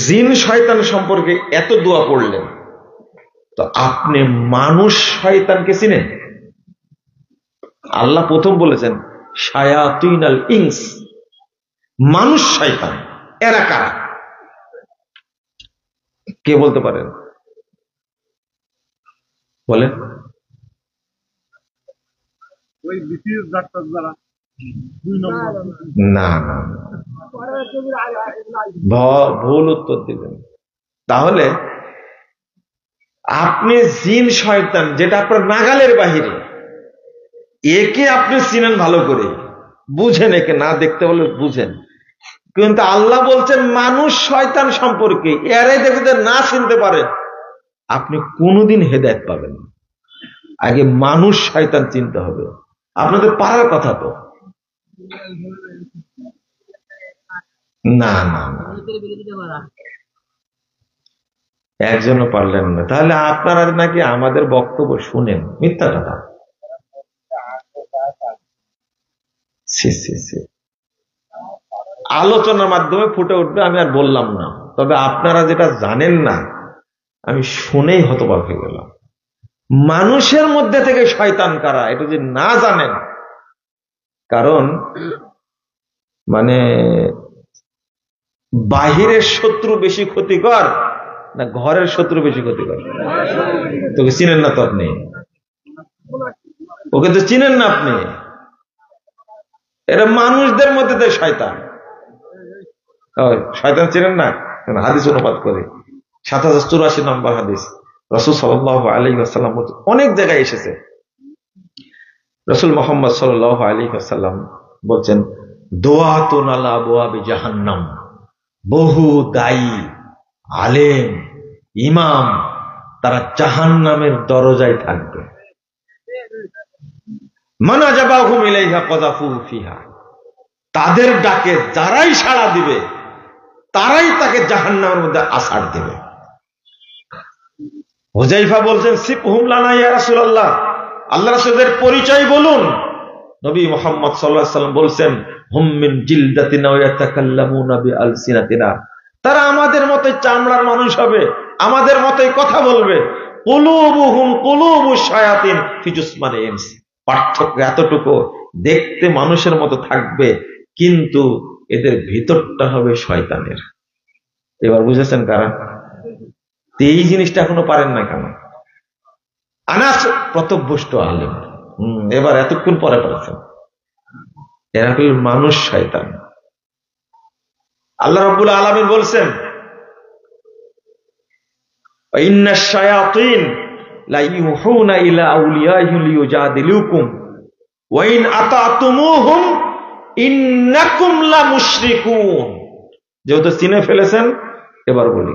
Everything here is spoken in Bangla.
জিন শয়তান সম্পর্কে এত দোয়া পড়লেন, তো আপনি মানুষ শয়তানকে চিনেন? আল্লাহ প্রথম বলেছেন শায়াতিনাল ইনস, মানুষ শয়তান। এরা কারা? কে বলতে পারেন? বলেন। না না, ভুল উত্তর দিলেন। তাহলে আপনি জিন শয়তান যেটা আপনার নাগালের বাহিরে, একে আপনি চিনেন ভালো করে, বুঝেন, একে না দেখতে হলে বুঝেন। কিন্তু আল্লাহ বলছেন মানুষ শয়তান সম্পর্কে এরাই দেখতে না চিনতে পারে, আপনি কোনোদিন হেদায়েত পাবেন না। আগে মানুষ শয়তান চিনতে হবে। আপনাদের পারার কথা তো না না না, একজনও পারলেন না। তাহলে আপনারা নাকি আমাদের বক্তব্য শুনেন? মিথ্যা কথা। আলোচনার মাধ্যমে ফুটে উঠবে, আমি আর বললাম না। তবে আপনারা যেটা জানেন না, আমি শুনেই হতবাক হয়ে গেলাম। মানুষের মধ্যে থেকে শয়তান কারা এটা যে না জানেন, কারণ মানে বাহিরের শত্রু বেশি ক্ষতিকর না ঘরের শত্রু বেশি ক্ষতিকর? তোকে চিনেন না তো আপনি, ওকে তো চিনেন না আপনি। এটা মানুষদের মধ্যে থেকে শয়তান। শয়তান চিনেন না? হাদিস অনুবাদ করে ৭০৮৪ নম্বর হাদিস, রাসূল সাল্লাল্লাহু আলাইহি ওয়াসাল্লাম অনেক জায়গায় এসেছে। রাসূল মুহাম্মদ সাল্লাল্লাহু আলাইহি ওয়াসাল্লাম বলছেন দুআতুন আলা আবওয়াবি জাহান্নাম, বহু দায়ী আলেম ইমাম তারা জাহান্নামের দরজায় থাকবে। মান আজাবাহুম ইলাইহা কাযাফু ফিহা, তাদের ডাকে যারাই সাড়া দিবে তারাই তাকে জাহান্নামের মধ্যে আছাড় দেবে। হুযায়ফা বলছেন সিফহুম লানা ইয়া রাসূলুল্লাহ, আল্লাহ রাসূলের পরিচয় বলুন। নবী মুহাম্মদ সাল্লাল্লাহু আলাইহি ওয়াসাল্লাম বলছেন হুম মিন জিলদাতিনা ওয়া ইয়াতাকাল্লামুনা বিআলসিনাতিনা, তারা আমাদের মতই চামড়ার মানুষ হবে, আমাদের মতই কথা বলবে। কুলুবুহুম কুলুবুশ শায়াতিন ফি জুসমানি ইনস, পার্থক্য এতটুকু, দেখতে মানুষের মতো থাকবে কিন্তু এদের ভিতরটা হবে শয়তানের। এবার বুঝেছেন কারা? এই জিনিসটা এখনো পারেন না কেন? আনাস প্রতভ্যষ্ট আলেম, এবার এতক্ষণ পরে পারছেন। এরা হল মানুষ শয়তান। আল্লাহ রাব্বুল আলামিন বলছেন ইন্নাশ শায়াতিন লা ইউহুনা ইলা আউলিয়াইহিম লিয়ুজাদিলুকুম ওয়া ইন আতাতুমুহুম ইন্নাকুম লা মুশরিকুন। যেহেতু চিনে ফেলেছেন, এবার বলি